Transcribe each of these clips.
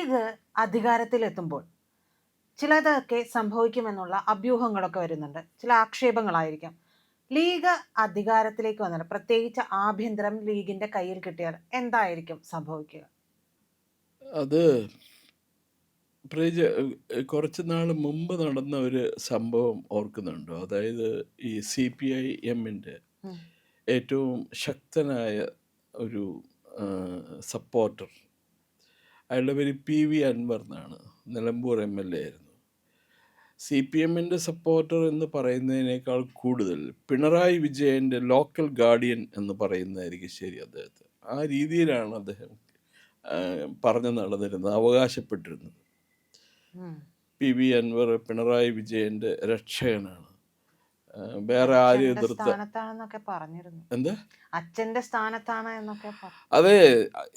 League അധികാരത്തിലെത്തുമ്പോൾ ചിലതൊക്കെ സംഭവിക്കുമെന്നുള്ള അഭ്യൂഹങ്ങളൊക്കെ വരുന്നുണ്ട്. ചില ആക്ഷേപങ്ങളായിരിക്കാം. ലീഗ് അധികാരത്തിലേക്ക് വന്നാൽ, പ്രത്യേകിച്ച് ആഭ്യന്തരം ലീഗിന്റെ കയ്യിൽ കിട്ടിയാൽ എന്തായിരിക്കും സംഭവിക്കുക? അത് കുറച്ച് നാൾ മുമ്പ് നടന്ന ഒരു സംഭവം ഓർക്കുന്നുണ്ടോ? അതായത് ഈ CPI-എമ്മിൻ്റെ ഉം. ഏറ്റവും ശക്തനായ ഒരു സപ്പോർട്ടർ, അയാളുടെ പേര് PV അൻവർ എന്നാണ്. നിലമ്പൂർ MLA ആയിരുന്നു. CPM-ൻ്റെ സപ്പോർട്ടർ എന്ന് പറയുന്നതിനേക്കാൾ കൂടുതൽ പിണറായി വിജയൻ്റെ ലോക്കൽ ഗാർഡിയൻ എന്ന് പറയുന്നതായിരിക്കും ശരി അദ്ദേഹത്തെ. ആ രീതിയിലാണ് അദ്ദേഹം പറഞ്ഞു നടന്നിരുന്നത്, അവകാശപ്പെട്ടിരുന്നത്. ഉം. PV അൻവർ പിണറായി വിജയൻ്റെ രക്ഷകനാണ്, വേറെ ആരും അച്ഛന്റെ എതിർത്ത സ്ഥാനത്താണെന്നൊക്കെ പറഞ്ഞിരുന്നു. എന്താ അച്ഛന്റെ സ്ഥാനത്താണ് എന്നൊക്കെ അതെ,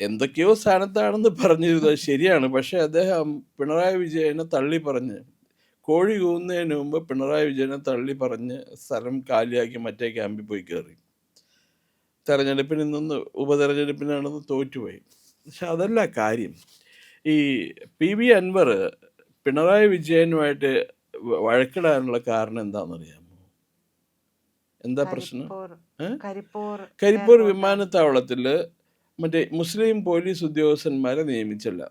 എന്തൊക്കെയോ സ്ഥാനത്താണെന്ന് പറഞ്ഞിരുന്നത് ശരിയാണ്. പക്ഷെ അദ്ദേഹം പിണറായി വിജയനെ തള്ളി പറഞ്ഞ്, കോഴി കൂവുന്നതിന് മുമ്പ് പിണറായി വിജയനെ തള്ളി പറഞ്ഞ് സ്ഥലം കാലിയാക്കി മറ്റേ ക്യാമ്പിൽ പോയി കയറി. തെരഞ്ഞെടുപ്പിൽ നിന്ന് ഉപതെരഞ്ഞെടുപ്പിനാണെന്ന് തോറ്റുപോയി. പക്ഷെ അതല്ല കാര്യം. ഈ PV അൻവർ പിണറായി വിജയനുമായിട്ട് വഴക്കിടാനുള്ള കാരണം എന്താണെന്നറിയാമോ? എന്താ പ്രശ്നം? കരിപ്പൂർ വിമാനത്താവളത്തിൽ മറ്റേ മുസ്ലിം പോലീസ് ഉദ്യോഗസ്ഥന്മാരെ നിയമിച്ചില്ല.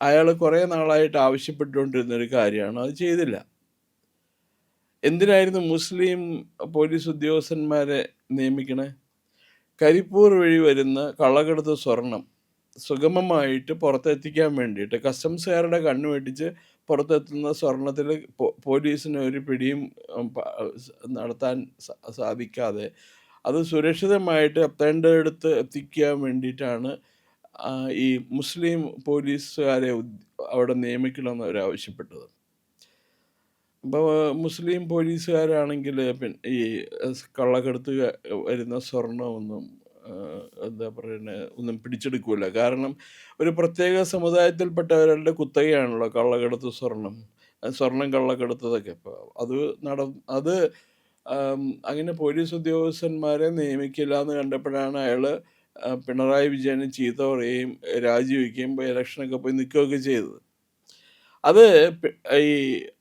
അയാൾ കുറേ നാളായിട്ട് ആവശ്യപ്പെട്ടുകൊണ്ടിരുന്നൊരു കാര്യമാണ്, അത് ചെയ്തില്ല. എന്തിനായിരുന്നു മുസ്ലിം പോലീസ് ഉദ്യോഗസ്ഥന്മാരെ നിയമിക്കണേ? കരിപ്പൂർ വഴി വരുന്ന കള്ളക്കടത്ത് സ്വർണം സുഗമമായിട്ട് പുറത്തെത്തിക്കാൻ വേണ്ടിയിട്ട് കസ്റ്റംസുകാരുടെ കണ്ണു വെട്ടിച്ച് പുറത്തെത്തുന്ന സ്വർണത്തിൽ പോലീസിന് ഒരു പിടിയും നടത്താൻ സാധിക്കാതെ അത് സുരക്ഷിതമായിട്ട് എത്തേണ്ടടുത്ത് എത്തിക്കാൻ വേണ്ടിയിട്ടാണ് ഈ മുസ്ലിം പോലീസുകാരെ അവിടെ നിയമിക്കണമെന്ന് അവർ ആവശ്യപ്പെട്ടത്. അപ്പോൾ മുസ്ലിം പോലീസുകാരാണെങ്കിൽ ഈ കള്ളക്കടത്ത് വരുന്ന സ്വർണ്ണമൊന്നും എന്താ പറയുന്നത്, ഒന്നും പിടിച്ചെടുക്കില്ല. കാരണം ഒരു പ്രത്യേക സമുദായത്തിൽപ്പെട്ടവരുടെ കുത്തകയാണല്ലോ കള്ളക്കടത്ത് സ്വർണം കള്ളക്കടത്തതൊക്കെ. അപ്പോൾ അത് അങ്ങനെ പോലീസ് ഉദ്യോഗസ്ഥന്മാരെ നിയമിക്കില്ല എന്ന് കണ്ടപ്പോഴാണ് അയാൾ പിണറായി വിജയന് ചീത്ത പറയുകയും രാജിവെക്കുകയും ഇലക്ഷനൊക്കെ പോയി നിൽക്കുകയൊക്കെ ചെയ്തത്. അത് ഈ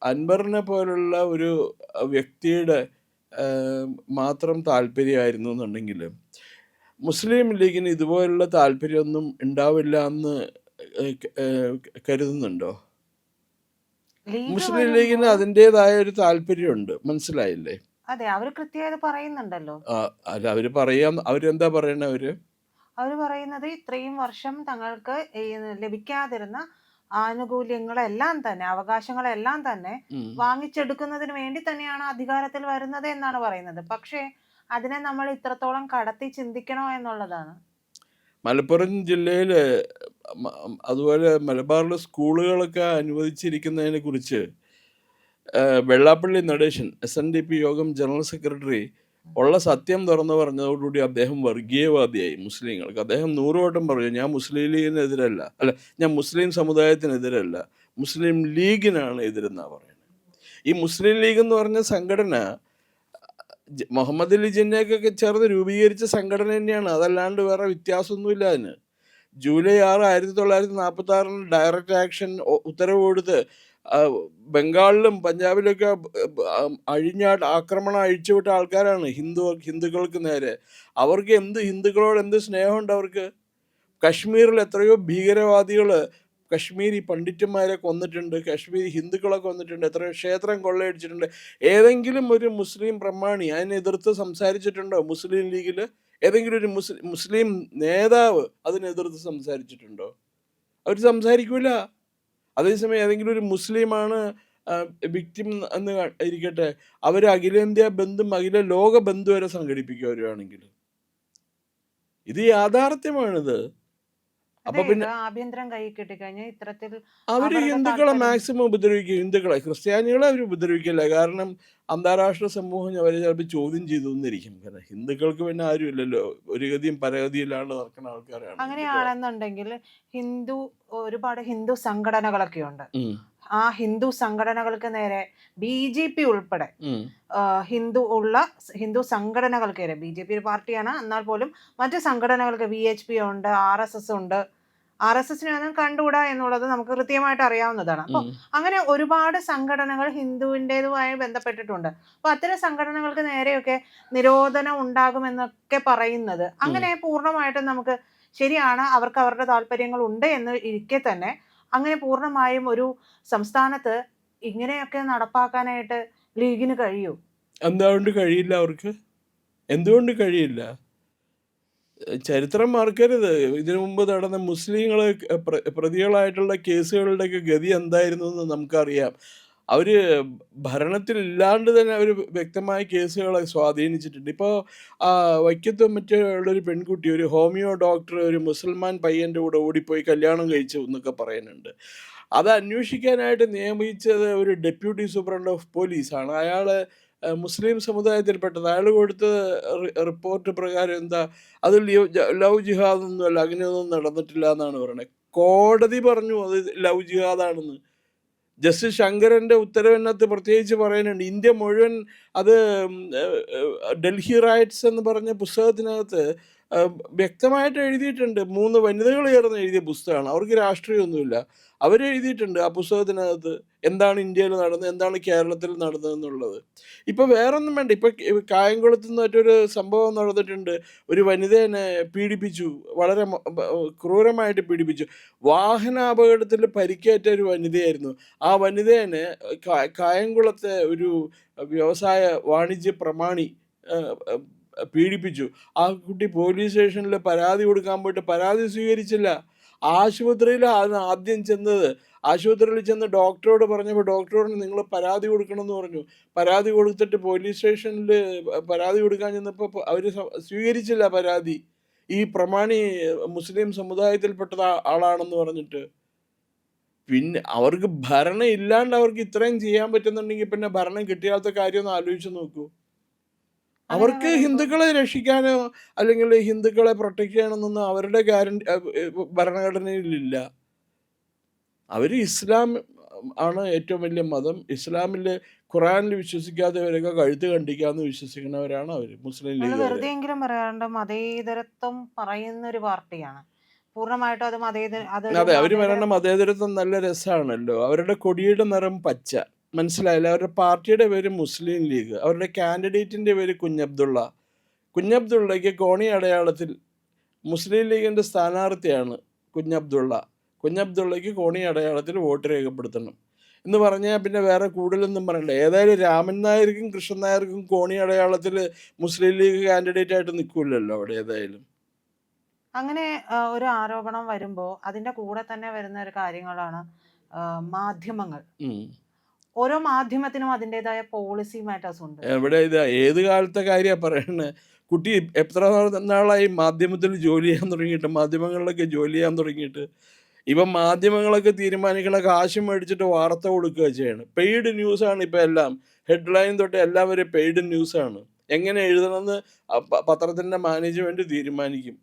അൻവറിനെ പോലുള്ള ഒരു വ്യക്തിയുടെ മാത്രം താല്പര്യമായിരുന്നു എന്നുണ്ടെങ്കിൽ മുസ്ലിം ലീഗിന് ഇതുപോലുള്ള താല്പര്യമൊന്നും ഉണ്ടാവില്ല എന്ന് കരുതുന്നുണ്ടോ? മുസ്ലിം ലീഗിന് അതിൻ്റെതായ ഒരു താല്പര്യമുണ്ട്, മനസ്സിലായില്ലേ? അതെ, അവര് കൃത്യമായിട്ട് പറയുന്നുണ്ടല്ലോ. അല്ല, അവരെന്താ പറയണേ? അവര് പറയുന്നത് ഇത്രയും വർഷം തങ്ങൾക്ക് ലഭിക്കാതിരുന്ന ആനുകൂല്യങ്ങളെല്ലാം തന്നെ, അവകാശങ്ങളെല്ലാം തന്നെ വാങ്ങിച്ചെടുക്കുന്നതിന് വേണ്ടി തന്നെയാണ് അധികാരത്തിൽ വരുന്നത് എന്നാണ് പറയുന്നത്. പക്ഷേ അതിനെ നമ്മൾ ഇത്രത്തോളം കടത്തി ചിന്തിക്കണോ എന്നുള്ളതാണ്. മലപ്പുറം ജില്ലയിൽ അതുപോലെ മലബാറിലെ സ്കൂളുകളൊക്കെ അനുവദിച്ചിരിക്കുന്നതിനെ കുറിച്ച് വെള്ളാപ്പള്ളി നടേശൻ SNDP യോഗം ജനറൽ സെക്രട്ടറി ഉള്ള സത്യം തുറന്നു പറഞ്ഞതോടുകൂടി അദ്ദേഹം വർഗീയവാദിയായി മുസ്ലിങ്ങൾക്ക്. അദ്ദേഹം 100 വട്ടം പറഞ്ഞു, ഞാൻ മുസ്ലിം ലീഗിനെതിരല്ല, ഞാൻ മുസ്ലിം സമുദായത്തിനെതിരല്ല, മുസ്ലിം ലീഗിനാണ് എതിരെന്നാണ് പറയുന്നത്. ഈ മുസ്ലിം ലീഗ് എന്ന് പറഞ്ഞ സംഘടന മുഹമ്മദ് അലി ജിന്നയൊക്കെ ചേർന്ന് രൂപീകരിച്ച സംഘടന തന്നെയാണ്, അതല്ലാണ്ട് വേറെ വ്യത്യാസമൊന്നുമില്ല അതിന്. ജൂലൈ 6, 1946 ഡയറക്റ്റ് ആക്ഷൻ ഉത്തരവ് കൊടുത്ത് ബംഗാളിലും പഞ്ചാബിലൊക്കെ ആക്രമണം അഴിച്ചുവിട്ട ആൾക്കാരാണ് ഹിന്ദുക്കൾക്ക് നേരെ. ഹിന്ദുക്കളോട് എന്ത് സ്നേഹമുണ്ട് അവർക്ക്? കശ്മീരിൽ എത്രയോ ഭീകരവാദികൾ കശ്മീരി പണ്ഡിറ്റന്മാരെ കൊന്നിട്ടുണ്ട്, കശ്മീരി ഹിന്ദുക്കളെ കൊന്നിട്ടുണ്ട്, എത്രയോ ക്ഷേത്രം കൊള്ളയടിച്ചിട്ടുണ്ട്. ഏതെങ്കിലും ഒരു മുസ്ലിം പ്രമാണി അതിനെ എതിർത്ത് സംസാരിച്ചിട്ടുണ്ടോ? മുസ്ലിം ലീഗിൽ ഏതെങ്കിലും ഒരു മുസ്ലിം നേതാവ് അതിനെതിർത്ത് സംസാരിച്ചിട്ടുണ്ടോ? അവർ സംസാരിക്കൂല. അതേസമയം ഏതെങ്കിലും ഒരു മുസ്ലിമാണ് വിക്ടിം എന്ന് ഇരിക്കട്ടെ, അവർ അഖിലേന്ത്യാ ബന്ധും അഖില ലോക ബന്ധു വരെ സംഘടിപ്പിക്കും അവരാണെങ്കിൽ. ഇത് യാഥാർത്ഥ്യമാണിത്. അപ്പൊ പിന്നെ ആഭ്യന്തരം കൈ കിട്ടിക്കഴിഞ്ഞാൽ ഇത്തരത്തിൽ അവര് ഹിന്ദുക്കളെ മാക്സിമം ഉപദ്രവിക്കും. ക്രിസ്ത്യാനികളെ അവർ ഉപദ്രവിക്കില്ല. കാരണം അന്താരാഷ്ട്ര സമൂഹം അവരെ ചിലപ്പോൾ ചോദ്യം ചെയ്തു എന്നിരിക്കും. കാരണം ഹിന്ദുക്കൾക്ക് പിന്നെ ആരും ഇല്ലല്ലോ, ഒരു ഗതിയും പരഗതിയിലാണ് നടക്കുന്ന ആൾക്കാരാണ്. അങ്ങനെയാണെന്നുണ്ടെങ്കിൽ ഒരുപാട് ഹിന്ദു സംഘടനകളൊക്കെ ഉണ്ട്. ആ ഹിന്ദു സംഘടനകൾക്ക് നേരെ BJP ഉൾപ്പെടെ ഹിന്ദു സംഘടനകൾക്ക് നേരെ, BJP ഒരു പാർട്ടിയാണ് എന്നാൽ പോലും മറ്റു സംഘടനകൾക്ക് VHP ഉണ്ട്, RSS ഉണ്ട്, RSSനെ ഒന്നും കണ്ടുകൂടാ എന്നുള്ളത് നമുക്ക് കൃത്യമായിട്ട് അറിയാവുന്നതാണ്. അപ്പോൾ ഉം. അങ്ങനെ ഒരുപാട് സംഘടനകൾ ഹിന്ദുവിൻ്റെതുമായി ബന്ധപ്പെട്ടിട്ടുണ്ട്. അപ്പോൾ അത്തരം സംഘടനകൾക്ക് നേരെയൊക്കെ നിരോധനം ഉണ്ടാകുമെന്നൊക്കെ പറയുന്നത് ഉം. അങ്ങനെ പൂർണ്ണമായിട്ടും നമുക്ക് ശരിയാണ്, അവർക്ക് അവരുടെ താല്പര്യങ്ങൾ ഉണ്ട് എന്ന് ഇരിക്കെ തന്നെ അങ്ങനെ പൂർണ്ണമായും ഒരു സംസ്ഥാനത്ത് ഇങ്ങനെയൊക്കെ നടപ്പാക്കാനായിട്ട് ലീഗിന് കഴിയൂ? എന്തുകൊണ്ട് കഴിയില്ല അവർക്ക്? എന്തുകൊണ്ട് കഴിയില്ല? ചരിത്രം മറക്കരുത്. ഇതിനു മുമ്പ് നടന്ന മുസ്ലിങ്ങൾ പ്രതികളായിട്ടുള്ള കേസുകളുടെയൊക്കെ ഗതി എന്തായിരുന്നു എന്ന് നമുക്കറിയാം. അവർ ഭരണത്തിലില്ലാണ്ട് തന്നെ അവർ വ്യക്തമായ കേസുകളെ സ്വാധീനിച്ചിട്ടുണ്ട്. ഇപ്പോൾ വൈക്കത്തും മറ്റേ ഉള്ളൊരു പെൺകുട്ടി, ഒരു ഹോമിയോ ഡോക്ടർ ഒരു മുസൽമാൻ പയ്യൻ്റെ കൂടെ ഓടിപ്പോയി കല്യാണം കഴിച്ചു എന്നൊക്കെ പറയുന്നുണ്ട്. അത് അന്വേഷിക്കാനായിട്ട് നിയമിച്ചത് ഒരു ഡെപ്യൂട്ടി സൂപ്രണ്ട് ഓഫ് പോലീസാണ്. അയാൾ മുസ്ലിം സമുദായത്തിൽപ്പെട്ടത്. അയാൾ കൊടുത്ത റിപ്പോർട്ട് പ്രകാരം എന്താ, അത് ലവ് ജിഹാദൊന്നുമല്ല, അങ്ങനെയൊന്നും നടന്നിട്ടില്ല എന്നാണ് പറയുന്നത്. കോടതി പറഞ്ഞു അത് ലവ് ജിഹാദാണെന്ന്. ജസ്റ്റിസ് ശങ്കരൻ്റെ ഉത്തരവിനകത്ത് പ്രത്യേകിച്ച് പറയുന്നുണ്ട്. ഇന്ത്യ മുഴുവൻ അത് ഡൽഹി റൈറ്റ്സ് എന്ന് പറഞ്ഞ പുസ്തകത്തിനകത്ത് വ്യക്തമായിട്ട് എഴുതിയിട്ടുണ്ട്. 3 വനിതകൾ ചേർന്ന് എഴുതിയ പുസ്തകമാണ്. അവർക്ക് രാഷ്ട്രീയമൊന്നുമില്ല. അവരെഴുതിയിട്ടുണ്ട് ആ പുസ്തകത്തിനകത്ത് എന്താണ് ഇന്ത്യയിൽ നടന്നത്, എന്താണ് കേരളത്തിൽ നടന്നതെന്നുള്ളത്. ഇപ്പോൾ വേറൊന്നും വേണ്ട. ഇപ്പോൾ കായംകുളത്ത് നിന്ന് മറ്റൊരു സംഭവം നടന്നിട്ടുണ്ട്. ഒരു വനിതേനെ പീഡിപ്പിച്ചു, വളരെ ക്രൂരമായിട്ട് പീഡിപ്പിച്ചു. വാഹനാപകടത്തിൽ പരിക്കേറ്റ ഒരു വനിതയായിരുന്നു. ആ വനിതേനെ കായംകുളത്തെ ഒരു വ്യവസായ വാണിജ്യ പ്രമാണി പീഡിപ്പിച്ചു. ആ കുട്ടി പോലീസ് സ്റ്റേഷനിൽ പരാതി കൊടുക്കാൻ പോയിട്ട് പരാതി സ്വീകരിച്ചില്ല. ആശുപത്രിയിലാണ് ആദ്യം ചെന്നത്. ആശുപത്രിയിൽ ചെന്ന് ഡോക്ടറോട് പറഞ്ഞപ്പോൾ ഡോക്ടറോട് നിങ്ങൾ പരാതി കൊടുക്കണമെന്ന് പറഞ്ഞു. പരാതി കൊടുത്തിട്ട് പോലീസ് സ്റ്റേഷനിൽ പരാതി കൊടുക്കാൻ ചെന്നപ്പോൾ അവർ സ്വീകരിച്ചില്ല പരാതി. ഈ പ്രമാണി മുസ്ലിം സമുദായത്തിൽപ്പെട്ട ആളാണെന്ന് പറഞ്ഞിട്ട്. പിന്നെ അവർക്ക് ഭരണം ഇല്ലാണ്ട് അവർക്ക് ഇത്രയും ചെയ്യാൻ പറ്റുന്നുണ്ടെങ്കിൽ പിന്നെ ഭരണം കിട്ടിയാത്ത കാര്യം ഒന്ന് ആലോചിച്ച് നോക്കൂ. അങ്ങനെ അവർക്ക് വരുമ്പോൾ ഹിന്ദുക്കളെ രക്ഷിക്കാനോ അല്ലെങ്കിൽ ഹിന്ദുക്കളെ പ്രൊട്ടക്ട് ചെയ്യണമെന്നൊന്നും അവരുടെ ഭരണഘടനയിലില്ല. അവർ ഇസ്ലാം ആണ് ഏറ്റവും വലിയ മതം. ഇസ്ലാമിൽ ഖുറാനിൽ വിശ്വസിക്കാത്തവരൊക്കെ കഴുത്ത് കണ്ടിക്കാന്ന് വിശ്വസിക്കുന്നവരാണ് അവർ, മുസ്ലിം അത് ലീഗുകാർ. വെറുതെയെങ്കിലും പറയാറുണ്ട്, മതേതരത്വം പറയുന്ന ഒരു പാർട്ടിയാണ്. പൂർണ്ണമായിട്ടും അത് അതൊരു അതെ, അവർ മതേതര പറയുന്ന മതേതരത്വം നല്ല രസമാണല്ലോ. അവരുടെ കൊടിയുടെ നിറം പച്ച, മനസ്സിലായില്ല? അവരുടെ പാർട്ടിയുടെ പേര് മുസ്ലിം ലീഗ്, അവരുടെ കാൻഡിഡേറ്റിൻ്റെ പേര് കുഞ്ഞബ്ദുള്ള. കുഞ്ഞബ്ദുള്ളയ്ക്ക് കോണി അടയാളത്തിൽ മുസ്ലിം ലീഗിൻ്റെ സ്ഥാനാർത്ഥിയാണ് കുഞ്ഞബ്ദുള്ള. കുഞ്ഞബ്ദുള്ളയ്ക്ക് കോണി അടയാളത്തിൽ വോട്ട് രേഖപ്പെടുത്തണം എന്ന് പറഞ്ഞാൽ പിന്നെ വേറെ കൂടുതലൊന്നും പറയണ്ട. ഏതായാലും രാമൻ നായർക്കും കൃഷ്ണൻ നായർക്കും കോണി അടയാളത്തിൽ മുസ്ലിം ലീഗ് കാൻഡിഡേറ്റ് ആയിട്ട് നിൽക്കില്ലല്ലോ അവിടെ ഏതായാലും. അങ്ങനെ ഒരു ആരോപണം വരുമ്പോൾ അതിന്റെ കൂടെ തന്നെ വരുന്ന ഒരു കാര്യങ്ങളാണ് മാധ്യമങ്ങൾ. ഉം. ഓരോ മാധ്യമത്തിനും അതിൻ്റെതായ പോളിസി മാറ്റേഴ്സ് ഉണ്ട്. എവിടെ ഇത് ഏത് കാലത്തെ കാര്യമാണ് പറയണത്? കുട്ടി എത്ര നാളായി മാധ്യമത്തിൽ ജോലി ചെയ്യാൻ തുടങ്ങിയിട്ട്, മാധ്യമങ്ങളിലൊക്കെ ജോലി ചെയ്യാൻ തുടങ്ങിയിട്ട്? ഇപ്പം മാധ്യമങ്ങളൊക്കെ തീരുമാനിക്കണ കാശ് മേടിച്ചിട്ട് വാർത്ത കൊടുക്കുക ചെയ്യണം. പെയ്ഡ് ന്യൂസാണ് ഇപ്പം എല്ലാം. ഹെഡ്ലൈൻ തൊട്ട് എല്ലാം വരെ പെയ്ഡ് ന്യൂസാണ്. എങ്ങനെ എഴുതണമെന്ന് പത്രത്തിൻ്റെ മാനേജ്മെൻറ്റ് തീരുമാനിക്കും.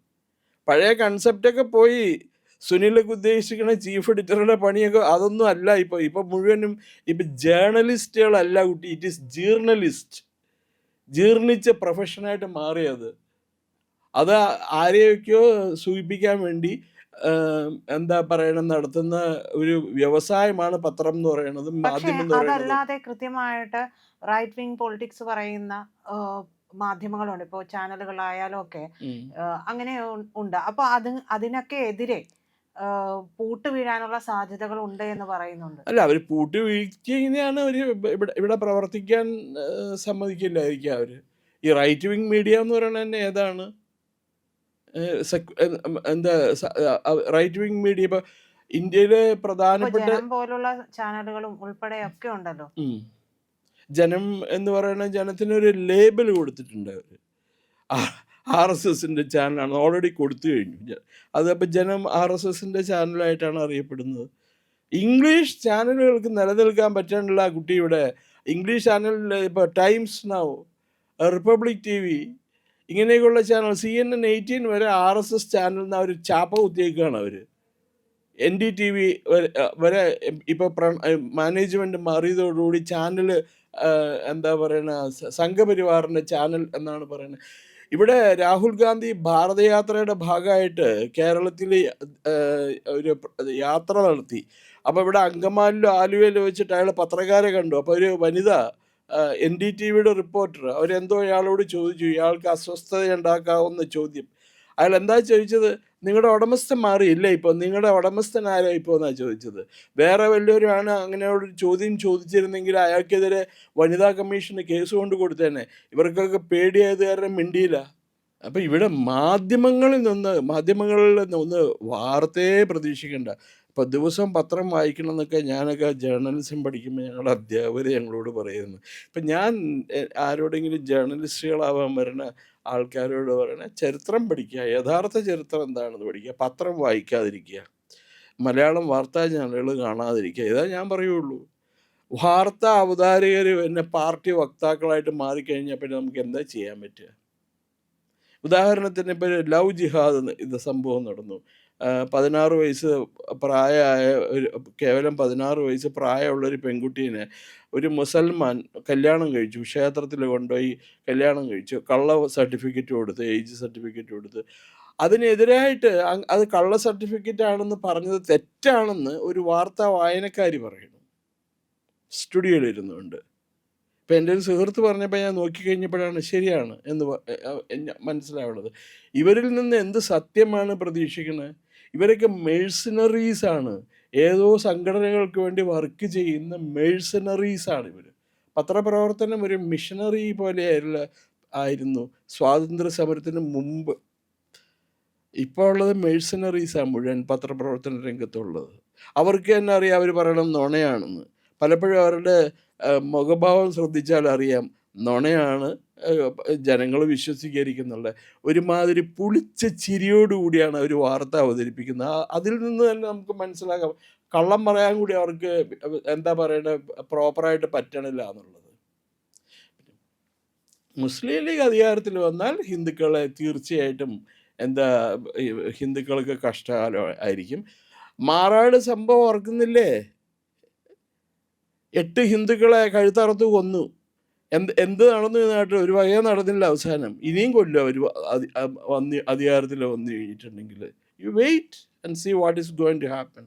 പഴയ കൺസെപ്റ്റൊക്കെ പോയി. സുനിലൊക്കെ ഉദ്ദേശിക്കുന്ന ചീഫ് എഡിറ്ററുടെ പണിയൊക്കെ അതൊന്നും അല്ല ഇപ്പോൾ. ഇപ്പം മുഴുവനും ഇപ്പം ജേർണലിസ്റ്റുകളല്ല കുട്ടി, ഇറ്റ് ഈസ് ജീർണലിസ്റ്റ്. ജീർണിച്ച പ്രൊഫഷനായിട്ട് മാറിയത്. അത് ആരെയൊക്കെയോ സൂചിപ്പിക്കാൻ വേണ്ടി എന്താ പറയണം നടത്തുന്ന ഒരു വ്യവസായമാണ് പത്രം എന്ന് പറയുന്നത്, പക്ഷേ മാധ്യമം എന്ന് പറയുന്നത്. അതല്ലാതെ കൃത്യമായിട്ട് റൈറ്റ് വിങ് പൊളിറ്റിക്സ് പറയുന്ന മാധ്യമങ്ങളുണ്ട്. ഇപ്പോൾ ചാനലുകളായാലും ഒക്കെ ഉം. അങ്ങനെ ഉണ്ട്. അപ്പോൾ അതിനൊക്കെ എതിരെ പൂട്ട് വീഴാനുള്ള സാധ്യതകൾ ഉണ്ട് എന്ന് പറയുന്നുണ്ട്. അല്ല, അവർ പൂട്ടി വീഴ്ചയാണ് അവർ ഇവിടെ പ്രവർത്തിക്കാൻ സമ്മതിക്കില്ലായിരിക്കും അവർ. ഈ റൈറ്റ് വിങ് മീഡിയ എന്ന് പറയുന്നത് തന്നെ ഏതാണ്? എന്താ റൈറ്റ് വിങ് മീഡിയ ഇപ്പോൾ ഇന്ത്യയിലെ ഇപ്പോൾ പ്രധാനപ്പെട്ട ജനം പോലുള്ള ചാനലുകളും ഉൾപ്പെടെ ഒക്കെ ഉണ്ടല്ലോ. ജനം എന്ന് പറയുന്ന ജനത്തിനൊരു ലേബൽ കൊടുത്തിട്ടുണ്ട് അവർ. RSSൻ്റെ ചാനലാണ് ഓൾറെഡി കൊടുത്തു കഴിഞ്ഞു. അതപ്പോൾ ജനം RSSൻ്റെ ചാനലായിട്ടാണ് അറിയപ്പെടുന്നത്. ഇംഗ്ലീഷ് ചാനലുകൾക്ക് നിലനിൽക്കാൻ പറ്റാനുള്ള കുട്ടിയുടെ ഇംഗ്ലീഷ് ചാനലിൽ ഇപ്പോൾ ടൈംസ് നൗ, റിപ്പബ്ലിക് TV ഇങ്ങനെയൊക്കെയുള്ള ചാനൽ, CNN 18 വരെ RSS ചാനലിൽ നിന്ന് അവർ ചാപ്പ കുത്തിയേക്കാണ് അവർ. NDTV വരെ ഇപ്പോൾ മാനേജ്മെൻറ്റ് മാറിയതോടുകൂടി ചാനൽ എന്താ പറയുക സംഘപരിവാറിൻ്റെ ചാനൽ എന്നാണ് പറയുന്നത്. ഇവിടെ രാഹുൽ ഗാന്ധി ഭാരതയാത്രയുടെ ഭാഗമായിട്ട് കേരളത്തിൽ ഒരു യാത്ര നടത്തി. അപ്പോൾ ഇവിടെ അങ്കമാലിലും ആലുവയിലും വെച്ചിട്ട് അയാൾ പത്രക്കാരെ കണ്ടു. അപ്പോൾ ഒരു വനിത NDTVയുടെ റിപ്പോർട്ടർ അവരെന്തോ ഇയാളോട് ചോദിച്ചു, ഇയാൾക്ക് അസ്വസ്ഥത ഉണ്ടാക്കാവുന്ന ചോദ്യം. അയാൾ എന്താ ചോദിച്ചത്? നിങ്ങളുടെ ഉടമസ്ഥൻ മാറിയില്ലേ ഇപ്പോൾ, നിങ്ങളുടെ ഉടമസ്ഥൻ ആരാ ഇപ്പോൾ എന്നാണ് ചോദിച്ചത്. വേറെ വല്ലവരുമാണ് അങ്ങനെ ഒരു ചോദ്യം ചോദിച്ചിരുന്നെങ്കിൽ അയാൾക്കെതിരെ വനിതാ കമ്മീഷന് കേസ് കൊണ്ട് കൊടുത്തേനെ. ഇവർക്കൊക്കെ പേടിയായത് കാരണം മിണ്ടിയില്ല. അപ്പം ഇവിടെ മാധ്യമങ്ങളിൽ നിന്ന് വാർത്തയെ പ്രതീക്ഷിക്കേണ്ട. ഇപ്പോൾ ദിവസം പത്രം വായിക്കണം എന്നൊക്കെ ഞാനൊക്കെ ജേർണലിസം പഠിക്കുമ്പോൾ ഞങ്ങളുടെ അധ്യാപകർ ഞങ്ങളോട് പറയുന്നു. ഇപ്പം ഞാൻ ആരോടെങ്കിലും ജേർണലിസ്റ്റുകളാവാൻ വരുന്ന ആൾക്കാരോട് പറയണ ചരിത്രം പഠിക്കുക, യഥാർത്ഥ ചരിത്രം എന്താണെന്ന് പഠിക്കുക, പത്രം വായിക്കാതിരിക്കുക, മലയാളം വാർത്താ ചാനലുകൾ കാണാതിരിക്കുക, ഇതാ ഞാൻ പറയുള്ളൂ. വാർത്താ അവതാരകർ പിന്നെ പാർട്ടി വക്താക്കളായിട്ട് മാറിക്കഴിഞ്ഞാൽ പിന്നെ നമുക്ക് എന്താ ചെയ്യാൻ പറ്റുക? ഉദാഹരണത്തിന് ഇപ്പോൾ ലവ് ജിഹാദ് ഇത് സംഭവം നടന്നു. 16 വയസ്സ് പ്രായമായ കേവലം 16 വയസ്സ് പ്രായമുള്ളൊരു പെൺകുട്ടീനെ ഒരു മുസൽമാൻ കല്യാണം കഴിച്ചു. ക്ഷേത്രത്തിൽ കൊണ്ടുപോയി കല്യാണം കഴിച്ചു. കള്ള സർട്ടിഫിക്കറ്റ് കൊടുത്ത്, ഏജ് സർട്ടിഫിക്കറ്റ് കൊടുത്ത്. അതിനെതിരായിട്ട് അത് കള്ള സർട്ടിഫിക്കറ്റ് ആണെന്ന് പറഞ്ഞത് തെറ്റാണെന്ന് ഒരു വാർത്താ വായനക്കാരി പറയുന്നു, സ്റ്റുഡിയോയിലിരുന്നുകൊണ്ട്. ഇപ്പം എൻ്റെ ഒരു സുഹൃത്ത് പറഞ്ഞപ്പോൾ ഞാൻ നോക്കിക്കഴിഞ്ഞപ്പോഴാണ് ശരിയാണ് എന്ന് മനസ്സിലാവുന്നത്. ഇവരിൽ നിന്ന് എന്ത് സത്യമാണ് പ്രതീക്ഷിക്കുന്നത്? ഇവരൊക്കെ മെഴ്സണറീസാണ്. ഏതോ സംഘടനകൾക്ക് വേണ്ടി വർക്ക് ചെയ്യുന്ന മെഴ്സണറീസാണ് ഇവർ. പത്രപ്രവർത്തനം ഒരു മിഷനറി പോലെ ആയിരുന്നു സ്വാതന്ത്ര്യ സമരത്തിന് മുമ്പ്. ഇപ്പോൾ ഉള്ളത് മെഴ്സണറീസാണ് മുഴുവൻ പത്രപ്രവർത്തന രംഗത്തുള്ളത്. അവർക്ക് തന്നെ അറിയാം അവർ പറയണം നുണയാണെന്ന്. പലപ്പോഴും അവരുടെ മുഖഭാവം ശ്രദ്ധിച്ചാൽ അറിയാം നുണയാണ് ജനങ്ങൾ വിശ്വസിക്കാതിരിക്കുന്നുള്ള. ഒരുമാതിരി പുളിച്ച ചിരിയോടുകൂടിയാണ് അവർ വാർത്ത അവതരിപ്പിക്കുന്നത്. അതിൽ നിന്ന് തന്നെ നമുക്ക് മനസ്സിലാക്കാം കള്ളം പറയാൻ കൂടി അവർക്ക് എന്താ പറയേണ്ടത് പ്രോപ്പറായിട്ട് പറ്റണില്ല എന്നുള്ളത്. മുസ്ലിം ലീഗ് അധികാരത്തിൽ വന്നാൽ ഹിന്ദുക്കളെ തീർച്ചയായിട്ടും ഹിന്ദുക്കൾക്ക് കഷ്ടകാലം ആയിരിക്കും. മാറാട് സംഭവം ഓർക്കുന്നില്ലേ? 8 ഹിന്ദുക്കളെ കഴുത്തറുത്ത് കൊന്നു. എന്ത് നടന്നു ഈ നാട്ടിൽ? ഒരു വകയെ നടന്നില്ല. അവസാനം ഇനിയും കൊല്ലും അവർ അധികാരത്തിൽ വന്നു കഴിഞ്ഞിട്ടുണ്ടെങ്കിൽ. You wait and see what is going to happen.